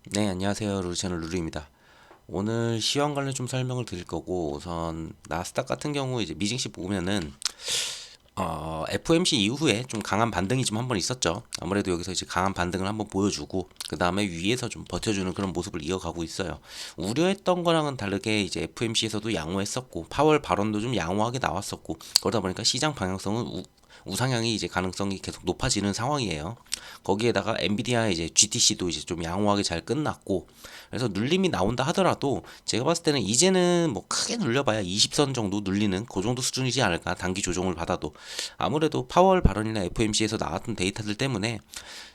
네, 안녕하세요. 루루채널 루루입니다. 오늘 시황 관련 좀 설명을 드릴 거고, 우선 나스닥 같은 경우 이제 미증시 보면은 FOMC 이후에 좀 강한 반등이 좀 한번 있었죠. 아무래도 여기서 이제 강한 반등을 한번 보여주고 그 다음에 위에서 좀 버텨주는 그런 모습을 이어가고 있어요. 우려했던 거랑은 다르게 이제 FOMC에서도 양호했었고 파월 발언도 좀 양호하게 나왔었고, 그러다 보니까 시장 방향성은 우상향이 이제 가능성이 계속 높아지는 상황이에요. 거기에다가 엔비디아 이제 GTC도 이제 좀 양호하게 잘 끝났고, 그래서 눌림이 나온다 하더라도 제가 봤을 때는 이제는 뭐 크게 눌려봐야 20선 정도 눌리는 그 정도 수준이지 않을까. 단기 조정을 받아도 아무래도 파월 발언이나 FOMC에서 나왔던 데이터들 때문에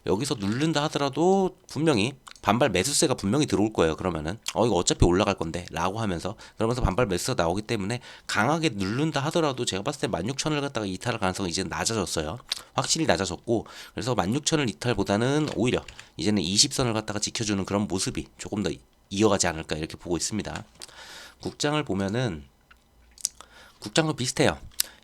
여기서 누른다 하더라도 분명히 반발 매수세가 분명히 들어올 거예요. 그러면은 이거 어차피 올라갈 건데 라고 하면서, 그러면서 반발 매수가 나오기 때문에 강하게 누른다 하더라도 제가 봤을 때 16,000을 갖다가 이탈할 가능성이 이제 낮아졌어요. 확실히 낮아졌고, 그래서 16,000을 이탈보다는 오히려 이제는 20선을 갖다가 지켜주는 그런 모습이 조금 더 이어가지 않을까 이렇게 보고 있습니다. 국장을 보면은 국장도 비슷해요.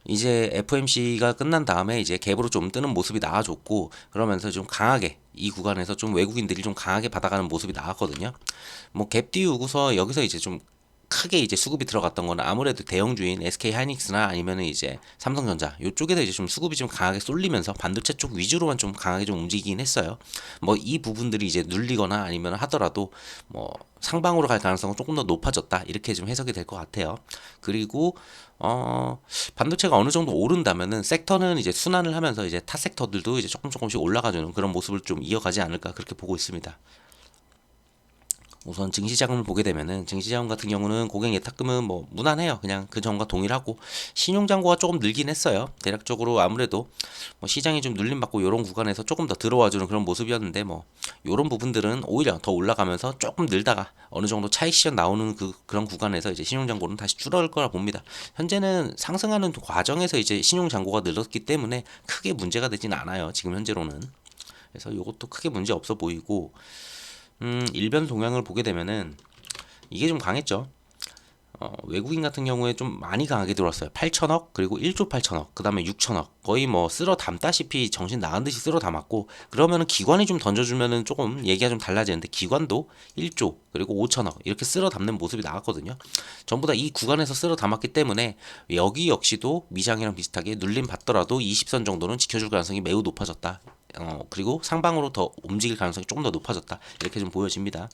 이제 FOMC가 끝난 다음에 이제 갭으로 좀 뜨는 모습이 나와줬고, 그러면서 좀 강하게 이 구간에서 좀 외국인들이 좀 강하게 받아가는 모습이 나왔거든요. 뭐 갭 띄우고서 여기서 이제 좀 크게 이제 수급이 들어갔던 거는 아무래도 대형주인 SK 하이닉스나 아니면은 이제 삼성전자 요쪽에서 이제 좀 수급이 좀 강하게 쏠리면서 반도체 쪽 위주로만 좀 강하게 좀 움직이긴 했어요. 뭐 이 부분들이 이제 눌리거나 아니면 하더라도 뭐 상방으로 갈 가능성은 조금 더 높아졌다 이렇게 좀 해석이 될 것 같아요. 그리고 반도체가 어느 정도 오른다면은 섹터는 이제 순환을 하면서 이제 타 섹터들도 이제 조금씩 올라가주는 그런 모습을 좀 이어가지 않을까 그렇게 보고 있습니다. 우선 증시자금을 보게 되면은 증시자금 같은 경우는 고객 예탁금은 뭐 무난해요. 그냥 그 전과 동일하고 신용잔고가 조금 늘긴 했어요. 대략적으로 아무래도 뭐 시장이 좀 눌림받고 이런 구간에서 조금 더 들어와주는 그런 모습이었는데, 뭐 이런 부분들은 오히려 더 올라가면서 조금 늘다가 어느 정도 차익 실현 나오는 그런 구간에서 이제 신용잔고는 다시 줄어들 거라 봅니다. 현재는 상승하는 과정에서 이제 신용잔고가 늘었기 때문에 크게 문제가 되진 않아요. 지금 현재로는. 그래서 이것도 크게 문제 없어 보이고, 일변 동향을 보게 되면은 이게 좀 강했죠. 외국인 같은 경우에 좀 많이 강하게 들어왔어요. 8천억 그리고 1조 8천억 그 다음에 6천억, 거의 뭐 쓸어 담다시피 정신 나간 듯이 쓸어 담았고, 그러면은 기관이 좀 던져주면은 조금 얘기가 좀 달라지는데 기관도 1조 그리고 5천억 이렇게 쓸어 담는 모습이 나왔거든요. 전부 다 이 구간에서 쓸어 담았기 때문에 여기 역시도 미장이랑 비슷하게 눌림 받더라도 20선 정도는 지켜줄 가능성이 매우 높아졌다. 그리고 상방으로 더 움직일 가능성이 조금 더 높아졌다 이렇게 좀 보여집니다.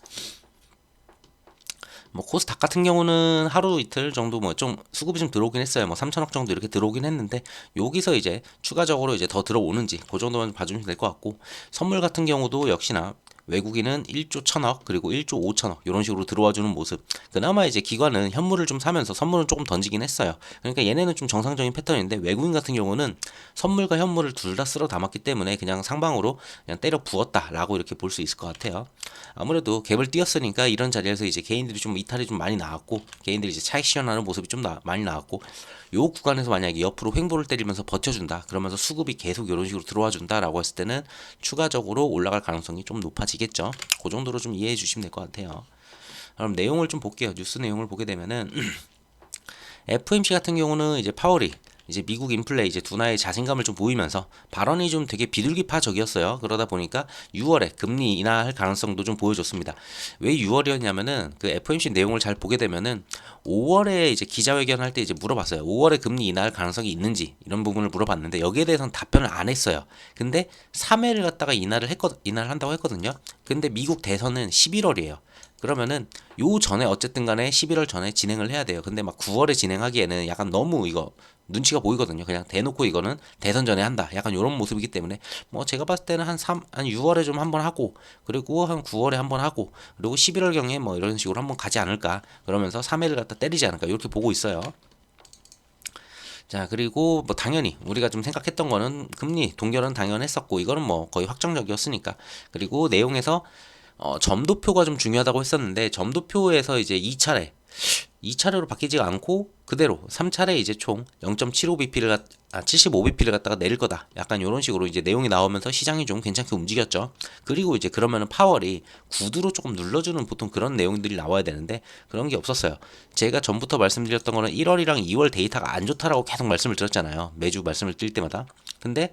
뭐 코스닥 같은 경우는 하루 이틀 정도 뭐 좀 수급이 좀 들어오긴 했어요. 뭐 3천억 정도 이렇게 들어오긴 했는데 여기서 이제 추가적으로 이제 더 들어오는지 그 정도만 봐주면 될 것 같고, 선물 같은 경우도 역시나 외국인은 1조 1천억 그리고 1조 5천억 이런 식으로 들어와 주는 모습. 그나마 이제 기관은 현물을 좀 사면서 선물은 조금 던지긴 했어요. 그러니까 얘네는 좀 정상적인 패턴인데, 외국인 같은 경우는 선물과 현물을 둘 다 쓸어 담았기 때문에 그냥 상방으로 그냥 때려 부었다라고 이렇게 볼 수 있을 것 같아요. 아무래도 갭을 띄었으니까 이런 자리에서 이제 개인들이 좀 이탈이 좀 많이 나왔고, 개인들이 이제 차익 실현하는 모습이 좀 많이 나왔고, 요 구간에서 만약에 옆으로 횡보를 때리면서 버텨준다 그러면서 수급이 계속 이런 식으로 들어와 준다라고 했을 때는 추가적으로 올라갈 가능성이 좀 높아지겠죠. 그 정도로 좀 이해해 주시면 될 것 같아요. 그럼 내용을 좀 볼게요. 뉴스 내용을 보게 되면은 FOMC 같은 경우는 이제 파월이 이제 미국 인플레 이제 둔화의 자신감을 좀 보이면서 발언이 좀 되게 비둘기파적이었어요. 그러다 보니까 6월에 금리 인하할 가능성도 좀 보여줬습니다. 왜 6월이었냐면은 그 FOMC 내용을 잘 보게 되면은 5월에 이제 기자회견 할 때 이제 물어봤어요. 5월에 금리 인하할 가능성이 있는지 이런 부분을 물어봤는데 여기에 대해서는 답변을 안 했어요. 근데 3회를 갖다가 인하를 한다고 했거든요. 근데 미국 대선은 11월이에요. 그러면은 요 전에 어쨌든 간에 11월 전에 진행을 해야 돼요. 근데 막 9월에 진행하기에는 약간 너무 이거 눈치가 보이거든요. 그냥 대놓고 이거는 대선 전에 한다. 약간 이런 모습이기 때문에 뭐 제가 봤을 때는 한 6월에 좀 한번 하고, 그리고 한 9월에 한번 하고, 그리고 11월경에 뭐 이런 식으로 한번 가지 않을까. 그러면서 3회를 갖다 때리지 않을까. 이렇게 보고 있어요. 자, 그리고 뭐 당연히 우리가 좀 생각했던 거는 금리 동결은 당연했었고, 이거는 뭐 거의 확정적이었으니까. 그리고 내용에서 점도표가 좀 중요하다고 했었는데, 점도표에서 이제 2차례로 바뀌지가 않고 그대로 3차례 이제 총 0.75bp를 75bp를 갖다가 내릴 거다. 약간 이런 식으로 이제 내용이 나오면서 시장이 좀 괜찮게 움직였죠. 그리고 이제 그러면은 파월이 구두로 조금 눌러주는 보통 그런 내용들이 나와야 되는데 그런 게 없었어요. 제가 전부터 말씀드렸던 거는 1월이랑 2월 데이터가 안 좋다라고 계속 말씀을 드렸잖아요. 매주 말씀을 드릴 때마다. 근데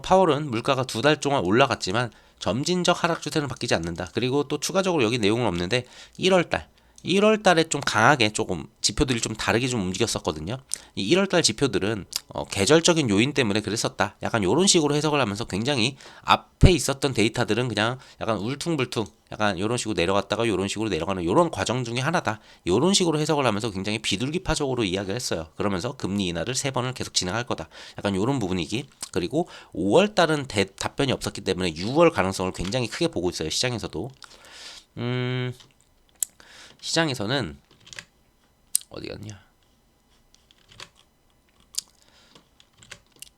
파월은 물가가 2달 동안 올라갔지만 점진적 하락 추세는 바뀌지 않는다. 그리고 또 추가적으로 여기 내용은 없는데 1월 달에 좀 강하게 조금 지표들이 좀 다르게 좀 움직였었거든요. 이 1월 달 지표들은 계절적인 요인 때문에 그랬었다. 약간 요런 식으로 해석을 하면서 굉장히 앞에 있었던 데이터들은 그냥 약간 울퉁불퉁 약간 요런 식으로 내려갔다가 요런 식으로 내려가는 요런 과정 중에 하나다. 요런 식으로 해석을 하면서 굉장히 비둘기파적으로 이야기를 했어요. 그러면서 금리 인하를 3번을 계속 진행할 거다. 약간 요런 부분이기. 그리고 5월 달은 답변이 없었기 때문에 6월 가능성을 굉장히 크게 보고 있어요. 시장에서도. 시장에서는 어디 갔냐?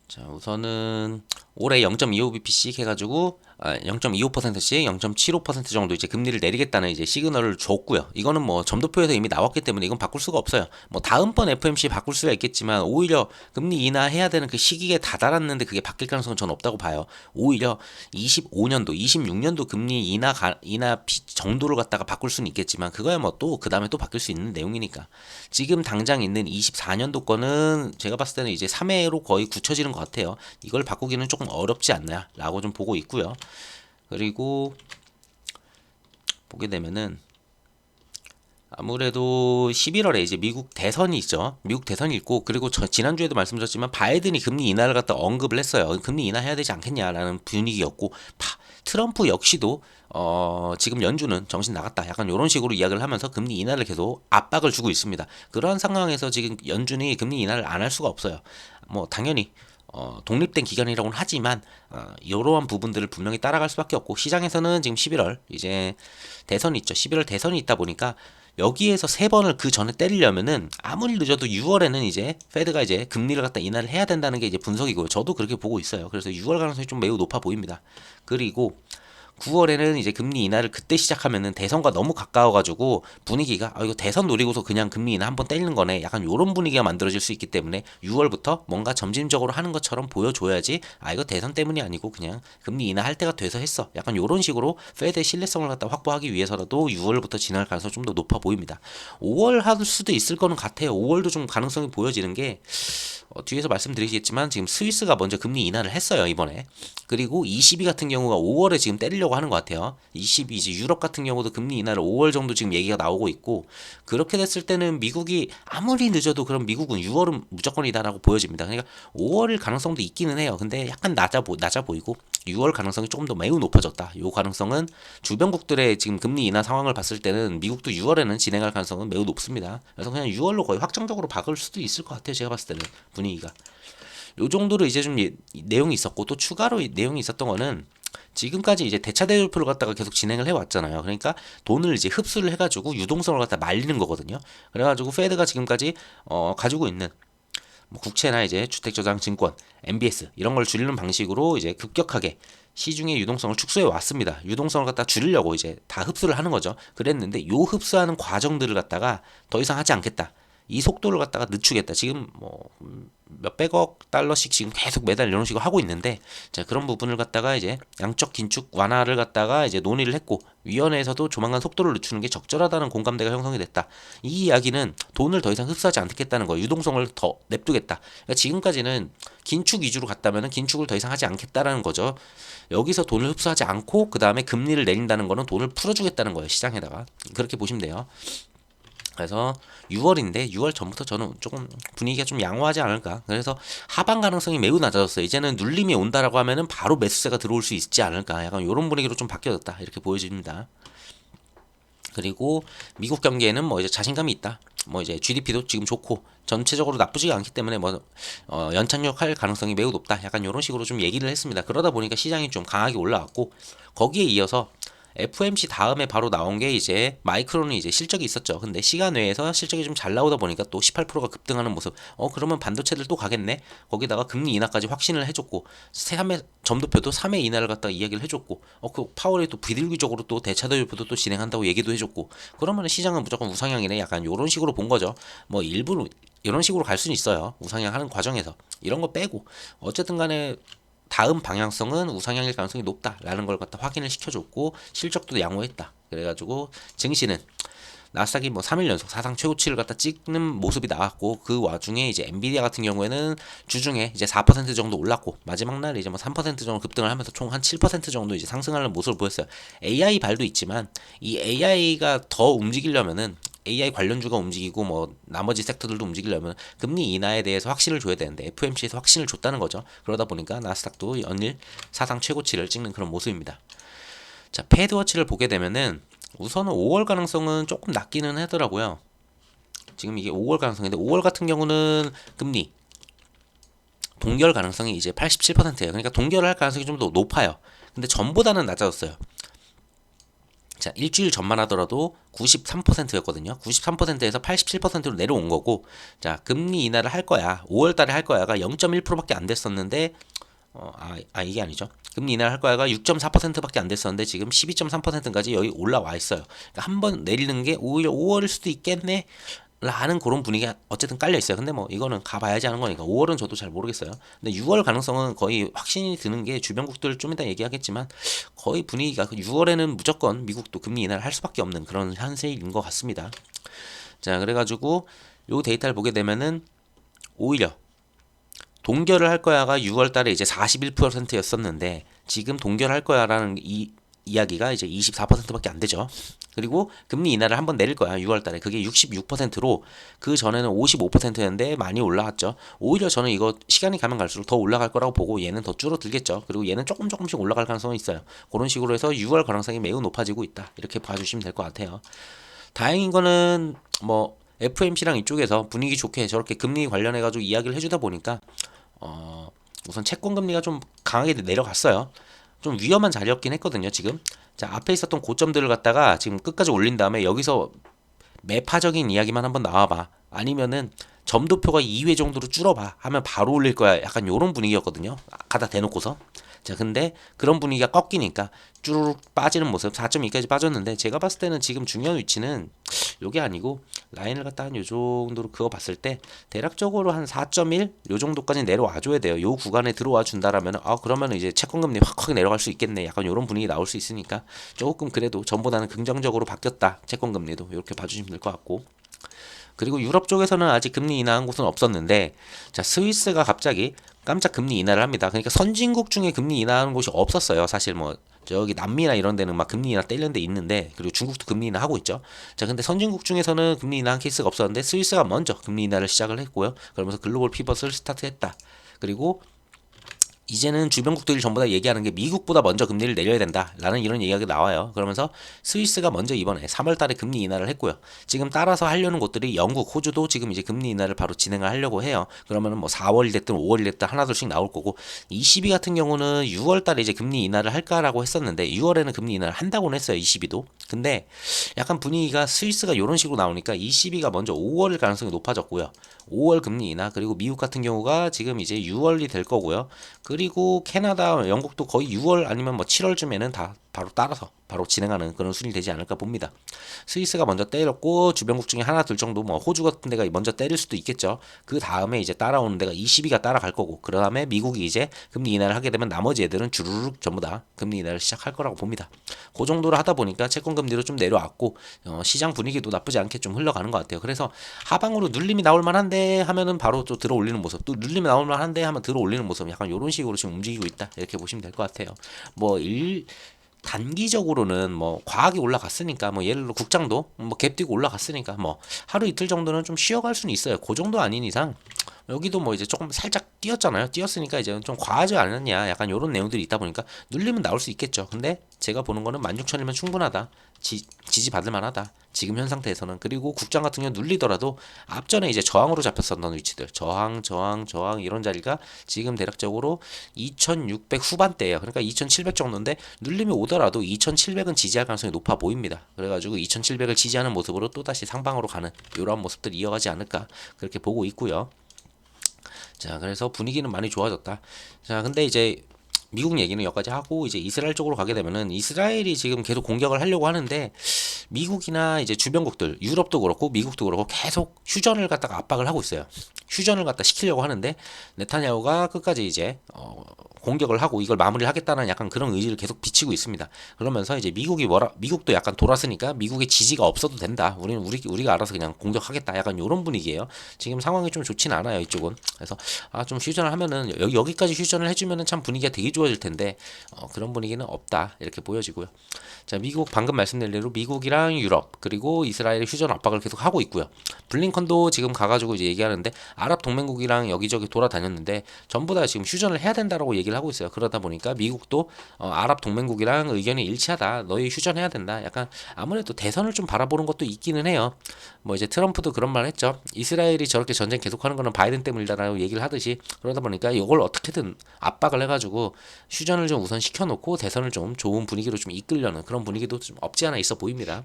자, 우선은 올해 0.25bp씩 해가지고 0.25%씩 0.75% 정도 이제 금리를 내리겠다는 이제 시그널을 줬고요. 이거는 뭐 점도표에서 이미 나왔기 때문에 이건 바꿀 수가 없어요. 뭐 다음번 FOMC 바꿀 수가 있겠지만 오히려 금리 인하해야 되는 그 시기에 다다랐는데 그게 바뀔 가능성은 저는 없다고 봐요. 오히려 25년도, 26년도 금리 인하 정도를 갖다가 바꿀 수는 있겠지만 그거야 뭐 또 그 다음에 또 바뀔 수 있는 내용이니까. 지금 당장 있는 24년도 거는 제가 봤을 때는 이제 3회로 거의 굳혀지는 것 같아요. 이걸 바꾸기는 조금 어렵지 않나라고 좀 보고 있고요. 그리고 보게 되면은 아무래도 11월에 이제 미국 대선이 있죠. 미국 대선이 있고 그리고 지난주에도 말씀드렸지만 바이든이 금리 인하를 갖다 언급을 했어요. 금리 인하해야 되지 않겠냐라는 분위기였고 트럼프 역시도 지금 연준은 정신 나갔다. 약간 이런 식으로 이야기를 하면서 금리 인하를 계속 압박을 주고 있습니다. 그러한 상황에서 지금 연준이 금리 인하를 안 할 수가 없어요. 뭐 당연히 독립된 기관이라고는 하지만 이러한 부분들을 분명히 따라갈 수밖에 없고 시장에서는 지금 11월 이제 대선이 있죠. 11월 대선이 있다 보니까 여기에서 3번을 그 전에 때리려면은 아무리 늦어도 6월에는 이제 페드가 이제 금리를 갖다 인하를 해야 된다는 게 이제 분석이고요. 저도 그렇게 보고 있어요. 그래서 6월 가능성이 좀 매우 높아 보입니다. 그리고 9월에는 이제 금리 인하를 그때 시작하면은 대선과 너무 가까워가지고 분위기가 이거 대선 노리고서 그냥 금리 인하 한번 때리는 거네. 약간 요런 분위기가 만들어질 수 있기 때문에 6월부터 뭔가 점진적으로 하는 것처럼 보여줘야지 이거 대선 때문이 아니고 그냥 금리 인하 할 때가 돼서 했어. 약간 요런 식으로 페드의 신뢰성을 갖다 확보하기 위해서라도 6월부터 진행할 가능성이 좀 더 높아 보입니다. 5월 할 수도 있을 거는 같아요. 5월도 좀 가능성이 보여지는 게 뒤에서 말씀드리겠지만 지금 스위스가 먼저 금리 인하를 했어요 이번에. 그리고 ECB 같은 경우가 5월에 지금 때리려고 하는 것 같아요. ECB 이제 유럽 같은 경우도 금리 인하를 5월 정도 지금 얘기가 나오고 있고 그렇게 됐을 때는 미국이 아무리 늦어도 그럼 미국은 6월은 무조건이다라고 보여집니다. 그러니까 5월일 가능성도 있기는 해요. 근데 약간 낮아 보이고 6월 가능성이 조금 더 매우 높아졌다. 이 가능성은 주변국들의 지금 금리 인하 상황을 봤을 때는 미국도 6월에는 진행할 가능성은 매우 높습니다. 그래서 그냥 6월로 거의 확정적으로 박을 수도 있을 것 같아요. 제가 봤을 때는 분위기가. 요 정도로 이제 좀 내용이 있었고 또 추가로 내용이 있었던 거는 지금까지 이제 대차 대조표를 갖다가 계속 진행을 해왔잖아요. 그러니까 돈을 이제 흡수를 해가지고 유동성을 갖다 말리는 거거든요. 그래가지고 페드가 지금까지 가지고 있는 뭐 국채나 이제 주택저장증권, MBS 이런 걸 줄이는 방식으로 이제 급격하게 시중의 유동성을 축소해 왔습니다. 유동성을 갖다 줄이려고 이제 다 흡수를 하는 거죠. 그랬는데 요 흡수하는 과정들을 갖다가 더 이상 하지 않겠다. 이 속도를 갖다가 늦추겠다. 지금 뭐 몇백억 달러씩 지금 계속 매달 이런 식으로 하고 있는데 자 그런 부분을 갖다가 이제 양적 긴축 완화를 갖다가 이제 논의를 했고 위원회에서도 조만간 속도를 늦추는 게 적절하다는 공감대가 형성이 됐다. 이 이야기는 돈을 더 이상 흡수하지 않겠다는 거, 유동성을 더 냅두겠다. 그러니까 지금까지는 긴축 위주로 갔다면은 긴축을 더 이상 하지 않겠다라는 거죠. 여기서 돈을 흡수하지 않고 그 다음에 금리를 내린다는 거는 돈을 풀어주겠다는 거예요 시장에다가. 그렇게 보시면 돼요. 그래서 6월인데 6월 전부터 저는 조금 분위기가 좀 양호하지 않을까. 그래서 하방 가능성이 매우 낮아졌어요. 이제는 눌림이 온다라고 하면은 바로 매수세가 들어올 수 있지 않을까. 약간 이런 분위기로 좀 바뀌어졌다. 이렇게 보여집니다. 그리고 미국 경기에는 뭐 이제 자신감이 있다. 뭐 이제 GDP도 지금 좋고 전체적으로 나쁘지가 않기 때문에 뭐 연착륙할 가능성이 매우 높다. 약간 이런 식으로 좀 얘기를 했습니다. 그러다 보니까 시장이 좀 강하게 올라왔고 거기에 이어서 FOMC 다음에 바로 나온 게 이제 마이크론은 이제 실적이 있었죠. 근데 시간 외에서 실적이 좀 잘 나오다 보니까 또 18%가 급등하는 모습. 그러면 반도체들 또 가겠네. 거기다가 금리 인하까지 확신을 해줬고 3회 점도표도 3회 인하를 갖다가 이야기를 해줬고 그 파월이 또 비둘기적으로 또 대차도표도 또 진행한다고 얘기도 해줬고 그러면 시장은 무조건 우상향이네. 약간 이런 식으로 본 거죠. 뭐 일부러 이런 식으로 갈 수는 있어요. 우상향하는 과정에서 이런 거 빼고 어쨌든 간에 다음 방향성은 우상향일 가능성이 높다라는 걸 갖다 확인을 시켜줬고 실적도 양호했다. 그래가지고 증시는 나스닥이 뭐 3일 연속 사상 최고치를 갖다 찍는 모습이 나왔고, 그 와중에 이제 엔비디아 같은 경우에는 주중에 이제 4% 정도 올랐고, 마지막 날 이제 뭐 3% 정도 급등을 하면서 총 한 7% 정도 이제 상승하는 모습을 보였어요. AI 발도 있지만 이 AI가 더 움직이려면은, AI 관련주가 움직이고 뭐 나머지 섹터들도 움직이려면 금리 인하에 대해서 확신을 줘야 되는데 FOMC에서 확신을 줬다는 거죠. 그러다 보니까 나스닥도 연일 사상 최고치를 찍는 그런 모습입니다. 자, 패드워치를 보게 되면은 우선은 5월 가능성은 조금 낮기는 하더라고요. 지금 이게 5월 가능성인데, 5월 같은 경우는 금리 동결 가능성이 이제 87%예요. 그러니까 동결할 가능성이 좀 더 높아요. 근데 전보다는 낮아졌어요. 자, 일주일 전만 하더라도 93%였거든요. 93%에서 87%로 내려온 거고, 자, 금리 인하를 할 거야. 5월 달에 할 거야가 0.1%밖에 안 됐었는데, 이게 아니죠. 금리 인하를 할 거야가 6.4%밖에 안 됐었는데 지금 12.3%까지 여기 올라와 있어요. 그러니까 한번 내리는 게 오히려 5월일 수도 있겠네 라는 그런 분위기가 어쨌든 깔려 있어요. 근데 뭐 이거는 가봐야지 하는 거니까 5월은 저도 잘 모르겠어요. 근데 6월 가능성은 거의 확신이 드는 게, 주변국들 좀 이따 얘기하겠지만 거의 분위기가 6월에는 무조건 미국도 금리 인하를 할 수밖에 없는 그런 한세인 것 같습니다. 자, 그래가지고 요 데이터를 보게 되면은 오히려 동결을 할 거야가 6월 달에 이제 41%였었는데 지금 동결할 거야라는 이야기가 이제 24%밖에 안 되죠. 그리고 금리 인하를 한번 내릴 거야 6월 달에. 그게 66%로 그 전에는 55%였는데 많이 올라왔죠. 오히려 저는 이거 시간이 가면 갈수록 더 올라갈 거라고 보고, 얘는 더 줄어들겠죠. 그리고 얘는 조금씩 올라갈 가능성이 있어요. 그런 식으로 해서 6월 가능성이 매우 높아지고 있다, 이렇게 봐주시면 될 것 같아요. 다행인 거는 뭐 FOMC랑 이쪽에서 분위기 좋게 저렇게 금리 관련해가지고 이야기를 해주다 보니까 우선 채권 금리가 좀 강하게 내려갔어요. 좀 위험한 자리였긴 했거든요, 지금. 자, 앞에 있었던 고점들을 갖다가 지금 끝까지 올린 다음에 여기서 매파적인 이야기만 한번 나와봐, 아니면은 점도표가 2회 정도로 줄어봐 하면 바로 올릴 거야, 약간 요런 분위기였거든요, 갖다 대놓고서. 자, 근데 그런 분위기가 꺾이니까 쭈르륵 빠지는 모습, 4.2까지 빠졌는데 제가 봤을 때는 지금 중요한 위치는 요게 아니고 라인을 갖다 한 요 정도로 그거 봤을 때 대략적으로 한 4.1 요 정도까지 내려와 줘야 돼요. 요 구간에 들어와 준다라면 그러면 이제 채권금리 확 내려갈 수 있겠네, 약간 요런 분위기 나올 수 있으니까 조금 그래도 전보다는 긍정적으로 바뀌었다, 채권금리도 이렇게 봐주시면 될 것 같고. 그리고 유럽 쪽에서는 아직 금리 인하한 곳은 없었는데, 자, 스위스가 갑자기 깜짝 금리 인하를 합니다. 그러니까 선진국 중에 금리 인하하는 곳이 없었어요. 사실 뭐 저기 남미나 이런 데는 막 금리 인하 떼려는 데 있는데, 그리고 중국도 금리 인하 하고 있죠. 자, 근데 선진국 중에서는 금리 인하한 케이스가 없었는데 스위스가 먼저 금리 인하를 시작을 했고요. 그러면서 글로벌 피벗을 스타트했다. 그리고 이제는 주변국들이 전부 다 얘기하는 게 미국보다 먼저 금리를 내려야 된다라는 이런 얘기가 나와요. 그러면서 스위스가 먼저 이번에 3월 달에 금리 인하를 했고요. 지금 따라서 하려는 곳들이 영국, 호주도 지금 이제 금리 인하를 바로 진행을 하려고 해요. 그러면은 뭐 4월이 됐든 5월이 됐든 하나둘씩 나올 거고, ECB 같은 경우는 6월 달에 이제 금리 인하를 할까라고 했었는데 6월에는 금리 인하를 한다고는 했어요, ECB도. 근데 약간 분위기가 스위스가 이런 식으로 나오니까 ECB가 먼저 5월일 가능성이 높아졌고요. 5월 금리 인하, 그리고 미국 같은 경우가 지금 이제 6월이 될 거고요. 그리고 캐나다, 영국도 거의 6월 아니면 뭐 7월쯤에는 다 바로 따라서 바로 진행하는 그런 순위 되지 않을까 봅니다. 스위스가 먼저 때렸고 주변국 중에 하나 둘 정도, 뭐 호주 같은 데가 먼저 때릴 수도 있겠죠. 그 다음에 이제 따라오는 데가 22가 따라갈 거고, 그 다음에 미국이 이제 금리 인하를 하게 되면 나머지 애들은 주르륵 전부 다 금리 인하를 시작할 거라고 봅니다. 그 정도로 하다 보니까 채권 금리로 좀 내려왔고, 시장 분위기도 나쁘지 않게 좀 흘러가는 것 같아요. 그래서 하방으로 눌림이 나올 만한데 하면은 바로 또 들어 올리는 모습, 또 눌림이 나올 만한데 하면 들어 올리는 모습, 약간 이런 식으로 지금 움직이고 있다, 이렇게 보시면 될 것 같아요. 뭐 단기적으로는 뭐 과하게 올라갔으니까, 뭐 예를 들어 국장도 뭐 갭 뛰고 올라갔으니까 뭐 하루 이틀 정도는 좀 쉬어갈 수는 있어요. 그 정도 아닌 이상 여기도 뭐 이제 조금 살짝 뛰었잖아요. 뛰었으니까 이제 좀 과하지 않았냐, 약간 이런 내용들이 있다 보니까 눌리면 나올 수 있겠죠. 근데 제가 보는 거는 16,000이면 충분하다, 지지받을 만하다, 지금 현 상태에서는. 그리고 국장 같은 경우 눌리더라도 앞전에 이제 저항으로 잡혔었던 위치들, 저항 이런 자리가 지금 대략적으로 2,600 후반대예요. 그러니까 2,700 정도인데 눌림이 오더라도 2,700은 지지할 가능성이 높아 보입니다. 그래가지고 2,700을 지지하는 모습으로 또다시 상방으로 가는 이러한 모습들이 이어가지 않을까, 그렇게 보고 있고요. 자, 그래서 분위기는 많이 좋아졌다. 자, 근데 이제 미국 얘기는 여기까지 하고 이제 이스라엘 쪽으로 가게 되면은, 이스라엘이 지금 계속 공격을 하려고 하는데 미국이나 이제 주변국들, 유럽도 그렇고 미국도 그렇고 계속 휴전을 갖다가 압박을 하고 있어요. 휴전을 갖다 시키려고 하는데 네타냐후가 끝까지 이제 공격을 하고 이걸 마무리를 하겠다는 약간 그런 의지를 계속 비치고 있습니다. 그러면서 이제 미국도 약간 돌았으니까 미국의 지지가 없어도 된다. 우리가 알아서 그냥 공격하겠다. 약간 이런 분위기예요. 지금 상황이 좀 좋진 않아요, 이쪽은. 그래서 좀 휴전을 하면은 여기까지 휴전을 해주면은 참 분위기가 되게 좋아질 텐데 그런 분위기는 없다 이렇게 보여지고요. 자, 미국 방금 말씀드린 대로 미국이랑 유럽 그리고 이스라엘의 휴전 압박을 계속 하고 있고요. 블링컨도 지금 가가지고 이제 얘기하는데 아랍 동맹국이랑 여기저기 돌아다녔는데 전부 다 지금 휴전을 해야 된다라고 얘기를 하고 있어요. 그러다 보니까 미국도 아랍 동맹국이랑 의견이 일치하다. 너희 휴전해야 된다. 약간 아무래도 대선을 좀 바라보는 것도 있기는 해요. 뭐 이제 트럼프도 그런 말 했죠. 이스라엘이 저렇게 전쟁 계속하는 거는 바이든 때문이다라고 얘기를 하듯이 그러다 보니까 이걸 어떻게든 압박을 해가지고 휴전을 좀 우선 시켜놓고 대선을 좀 좋은 분위기로 좀 이끌려는 그런 분위기도 좀 없지 않아 있어 보입니다.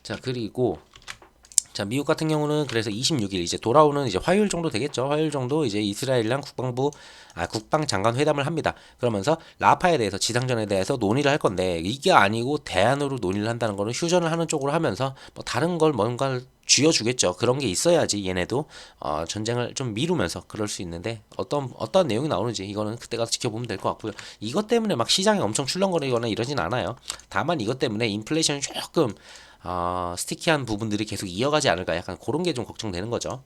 자, 그리고 자, 미국 같은 경우는 그래서 26일 이제 돌아오는 이제 화요일 정도 되겠죠. 화요일 정도 이제 이스라엘이랑 국방장관 회담을 합니다. 그러면서 라파에 대해서 지상전에 대해서 논의를 할 건데 이게 아니고 대안으로 논의를 한다는 거는 휴전을 하는 쪽으로 하면서 뭐 다른 걸 뭔가를 쥐어주겠죠. 그런 게 있어야지 얘네도 전쟁을 좀 미루면서 그럴 수 있는데 어떤 내용이 나오는지 이거는 그때 가서 지켜보면 될 것 같고요. 이것 때문에 막 시장이 엄청 출렁거리거나 이러진 않아요. 다만 이것 때문에 인플레이션이 조금 스티키한 부분들이 계속 이어가지 않을까 약간 그런 게 좀 걱정되는 거죠.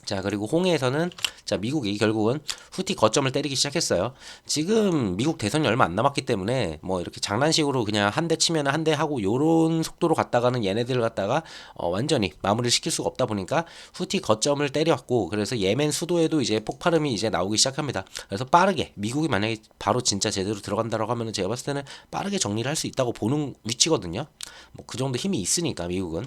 자, 그리고 홍해에서는 자, 미국이 결국은 후티 거점을 때리기 시작했어요. 지금 미국 대선이 얼마 안 남았기 때문에 뭐 이렇게 장난식으로 그냥 한 대 치면 한 대 하고 요런 속도로 갔다가는 얘네들을 갖다가 완전히 마무리를 시킬 수가 없다 보니까 후티 거점을 때렸고 그래서 예멘 수도에도 이제 폭발음이 이제 나오기 시작합니다. 그래서 빠르게 미국이 만약에 바로 진짜 제대로 들어간다라고 하면은 제가 봤을 때는 빠르게 정리를 할 수 있다고 보는 위치거든요. 뭐 그 정도 힘이 있으니까 미국은.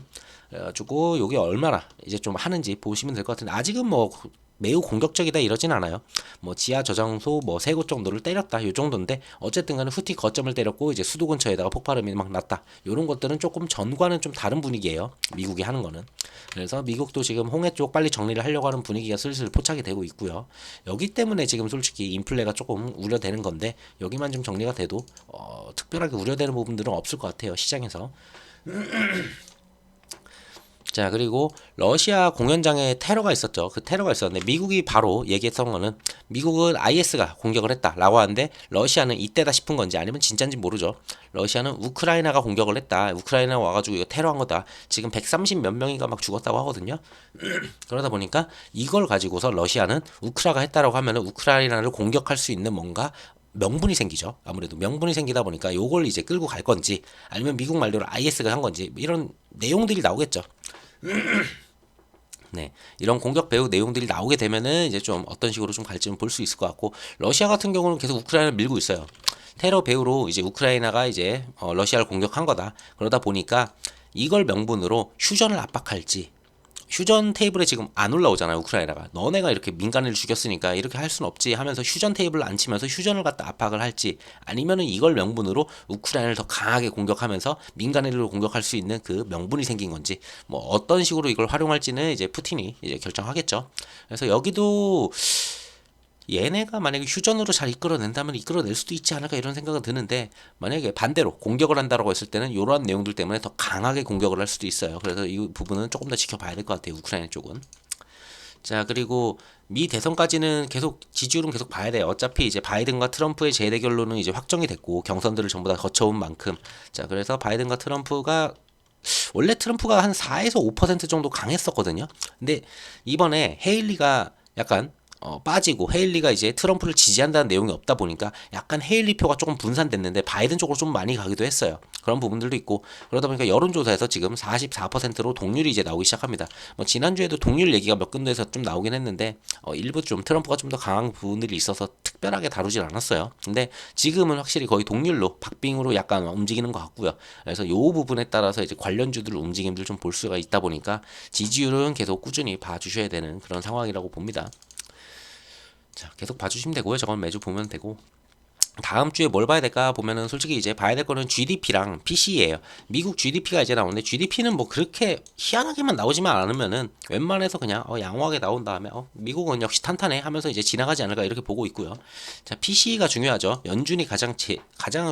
그래가지고 요게 얼마나 이제 좀 하는지 보시면 될 것 같은데 아직은 뭐 매우 공격적이다 이러진 않아요. 뭐 지하 저장소 뭐 3곳 정도를 때렸다 요 정도인데 어쨌든 간에 후티 거점을 때렸고 이제 수도 근처에다가 폭발음이 막 났다. 요런 것들은 조금 전과는 좀 다른 분위기예요. 미국이 하는 거는. 그래서 미국도 지금 홍해 쪽 빨리 정리를 하려고 하는 분위기가 슬슬 포착이 되고 있고요. 여기 때문에 지금 솔직히 인플레가 조금 우려되는 건데 여기만 좀 정리가 돼도 특별하게 우려되는 부분들은 없을 것 같아요. 시장에서. 자, 그리고 러시아 공연장에 테러가 있었죠. 그 테러가 있었는데 미국이 바로 얘기했던 거는 미국은 IS가 공격을 했다라고 하는데 러시아는 이때다 싶은 건지 아니면 진짜인지 모르죠. 러시아는 우크라이나가 공격을 했다. 우크라이나가 와가지고 이거 테러한 거다. 지금 130 몇 명이가 막 죽었다고 하거든요. 그러다 보니까 이걸 가지고서 러시아는 우크라가 했다라고 하면은 우크라이나를 공격할 수 있는 뭔가 명분이 생기죠. 아무래도 명분이 생기다 보니까 요걸 이제 끌고 갈 건지 아니면 미국 말대로 IS가 한 건지 이런 내용들이 나오겠죠. 네, 이런 공격 배후 내용들이 나오게 되면은 이제 좀 어떤 식으로 좀 갈지는 볼 수 있을 것 같고 러시아 같은 경우는 계속 우크라이나를 밀고 있어요. 테러 배후로 이제 우크라이나가 이제 러시아를 공격한 거다. 그러다 보니까 이걸 명분으로 휴전을 압박할지 휴전 테이블에 지금 안 올라오잖아요. 우크라이나가 너네가 이렇게 민간인을 죽였으니까 이렇게 할 순 없지 하면서 휴전 테이블을 안 치면서 휴전을 갖다 압박을 할지 아니면은 이걸 명분으로 우크라이나를 더 강하게 공격하면서 민간인을 공격할 수 있는 그 명분이 생긴 건지 뭐 어떤 식으로 이걸 활용할지는 이제 푸틴이 이제 결정하겠죠. 그래서 여기도 얘네가 만약에 휴전으로 잘 이끌어낸다면 이끌어낼 수도 있지 않을까 이런 생각은 드는데 만약에 반대로 공격을 한다라고 했을 때는 이러한 내용들 때문에 더 강하게 공격을 할 수도 있어요. 그래서 이 부분은 조금 더 지켜봐야 될 것 같아요. 우크라이나 쪽은. 자, 그리고 미 대선까지는 계속 지지율은 계속 봐야 돼요. 어차피 이제 바이든과 트럼프의 재대결로는 이제 확정이 됐고 경선들을 전부 다 거쳐온 만큼 자, 그래서 바이든과 트럼프가 원래 트럼프가 한 4에서 5% 정도 강했었거든요. 근데 이번에 헤일리가 약간 빠지고 헤일리가 이제 트럼프를 지지한다는 내용이 없다 보니까 약간 헤일리 표가 조금 분산됐는데 바이든 쪽으로 좀 많이 가기도 했어요. 그런 부분들도 있고 그러다 보니까 여론조사에서 지금 44%로 동률이 이제 나오기 시작합니다. 뭐 지난주에도 동률 얘기가 몇 군데에서 좀 나오긴 했는데 일부 좀 트럼프가 좀 더 강한 부분들이 있어서 특별하게 다루질 않았어요. 근데 지금은 확실히 거의 동률로 박빙으로 약간 움직이는 것 같고요. 그래서 요 부분에 따라서 이제 관련주들 움직임들 좀 볼 수가 있다 보니까 지지율은 계속 꾸준히 봐주셔야 되는 그런 상황이라고 봅니다. 자, 계속 봐주시면 되고요. 저건 매주 보면 되고 다음 주에 뭘 봐야 될까 보면은 솔직히 이제 봐야 될 거는 GDP랑 PC예요. 미국 GDP가 이제 나오는데 GDP는 뭐 그렇게 희한하게만 나오지만 않으면은 웬만해서 그냥 양호하게 나온 다음에 미국은 역시 탄탄해 하면서 이제 지나가지 않을까 이렇게 보고 있고요. 자, PC가 중요하죠. 연준이 가장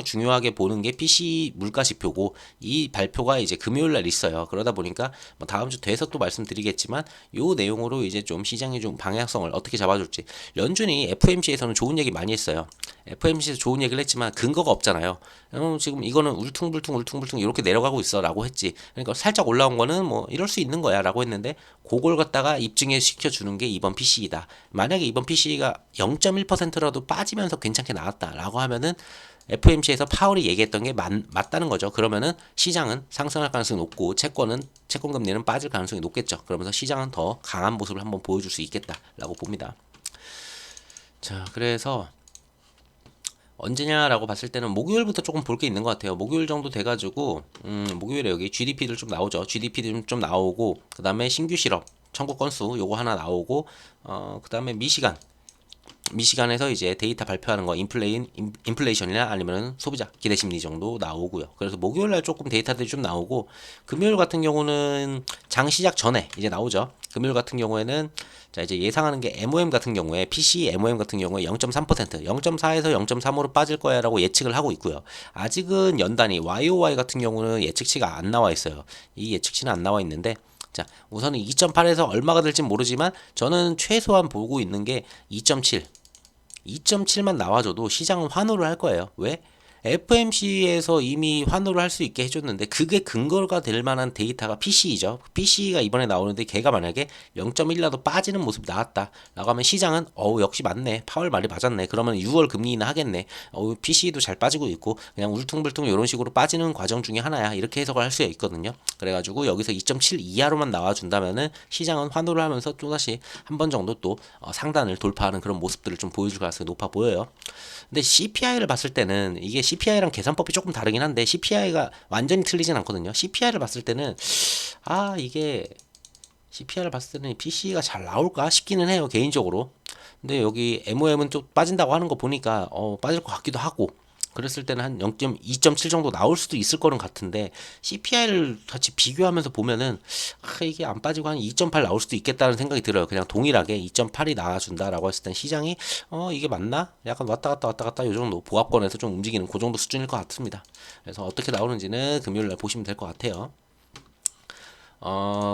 중요하게 보는 게 PC 물가 지표고 이 발표가 이제 금요일 날 있어요. 그러다 보니까 뭐 다음 주 돼서 또 말씀드리겠지만 요 내용으로 이제 좀 시장의 좀 방향성을 어떻게 잡아줄지. 연준이 FMC에서는 좋은 얘기 많이 했어요. FMC에서 좋은 얘기를 했지만 근거가 없잖아요. 지금 이거는 울퉁불퉁 이렇게 내려가고 있어라고 했지. 그러니까 살짝 올라온 거는 뭐 이럴 수 있는 거야라고 했는데 그걸 갖다가 입증해 시켜주는 게 이번 PC이다. 만약에 이번 PC가 0.1%라도 빠지면서 괜찮게 나왔다라고 하면은 FMC에서 파월이 얘기했던 게 맞다는 거죠. 그러면은 시장은 상승할 가능성이 높고 채권 금리는 빠질 가능성이 높겠죠. 그러면서 시장은 더 강한 모습을 한번 보여줄 수 있겠다라고 봅니다. 자, 그래서 언제냐라고 봤을 때는 목요일부터 조금 볼 게 있는 것 같아요. 목요일 정도 돼가지고 목요일에 여기 GDP들 좀 나오죠. GDP들 좀 나오고 그 다음에 신규 실업 청구 건수 요거 하나 나오고 그 다음에 미시간에서 이제 데이터 발표하는 거 인플레이션이나 아니면 소비자 기대 심리 정도 나오고요. 그래서 목요일 날 조금 데이터들이 좀 나오고 금요일 같은 경우는 장 시작 전에 이제 나오죠. 금요일 같은 경우에는 자 이제 예상하는 게 MOM 같은 경우에 PC MOM 같은 경우에 0.3% 0.4에서 0.3으로 빠질 거야라고 예측을 하고 있고요. 아직은 연단위 YOY 같은 경우는 예측치가 안 나와 있어요. 이 예측치는 안 나와 있는데 자, 우선은 2.8에서 얼마가 될지 모르지만 저는 최소한 보고 있는 게 2.7. 2.7만 나와줘도 시장은 환호를 할 거예요. 왜? FMC에서 이미 환호를 할 수 있게 해줬는데 그게 근거가 될 만한 데이터가 PC이죠. PC가 이번에 나오는데 걔가 만약에 0.1라도 빠지는 모습이 나왔다 라고 하면 시장은 역시 맞네. 파월 말이 맞았네. 그러면 6월 금리 인하 하겠네. PC도 잘 빠지고 있고 그냥 울퉁불퉁 이런 식으로 빠지는 과정 중에 하나야. 이렇게 해석을 할 수 있거든요. 그래가지고 여기서 2.7 이하로만 나와준다면은 시장은 환호를 하면서 또다시 한 번 정도 또 상단을 돌파하는 그런 모습들을 좀 보여줄 가능성이 높아 보여요. 근데 CPI를 봤을 때는 이게 CPI랑 계산법이 조금 다르긴 한데 CPI가 완전히 틀리진 않거든요. CPI를 봤을 때는 이게 CPI를 봤을 때는 PC가 잘 나올까 싶기는 해요, 개인적으로. 근데 여기 MOM은 좀 빠진다고 하는 거 보니까 빠질 것 같기도 하고 그랬을 때는 한 0.2.7 정도 나올 수도 있을 거는 같은데 CPI를 같이 비교하면서 보면은 이게 안 빠지고 한 2.8 나올 수도 있겠다는 생각이 들어요. 그냥 동일하게 2.8이 나와준다라고 했을 땐 시장이 이게 맞나? 약간 왔다 갔다 요 정도 보합권에서 좀 움직이는 그 정도 수준일 것 같습니다. 그래서 어떻게 나오는지는 금요일 날 보시면 될 것 같아요.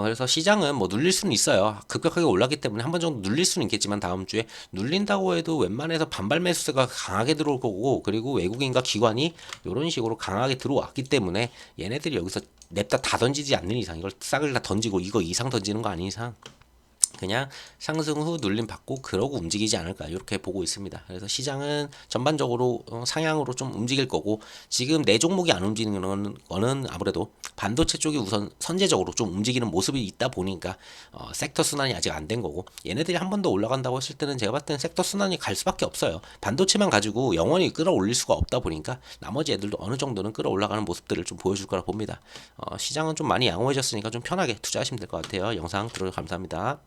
그래서 시장은 뭐 눌릴 수는 있어요. 급격하게 올랐기 때문에 한 번 정도 눌릴 수는 있겠지만 다음 주에 눌린다고 해도 웬만해서 반발 매수세가 강하게 들어올 거고 그리고 외국인과 기관이 이런 식으로 강하게 들어왔기 때문에 얘네들이 여기서 냅다 다 던지지 않는 이상 이걸 싹을 다 던지고 이거 이상 던지는 거 아닌 이상 그냥 상승 후 눌림 받고 그러고 움직이지 않을까 이렇게 보고 있습니다. 그래서 시장은 전반적으로 상향으로 좀 움직일 거고 지금 내 종목이 안 움직이는 거는 아무래도 반도체 쪽이 우선 선제적으로 좀 움직이는 모습이 있다 보니까 섹터 순환이 아직 안 된 거고 얘네들이 한 번 더 올라간다고 했을 때는 제가 봤을 때는 섹터 순환이 갈 수밖에 없어요. 반도체만 가지고 영원히 끌어올릴 수가 없다 보니까 나머지 애들도 어느 정도는 끌어올라가는 모습들을 좀 보여줄 거라 봅니다. 시장은 좀 많이 양호해졌으니까 좀 편하게 투자하시면 될 것 같아요. 영상 들어주셔서 감사합니다.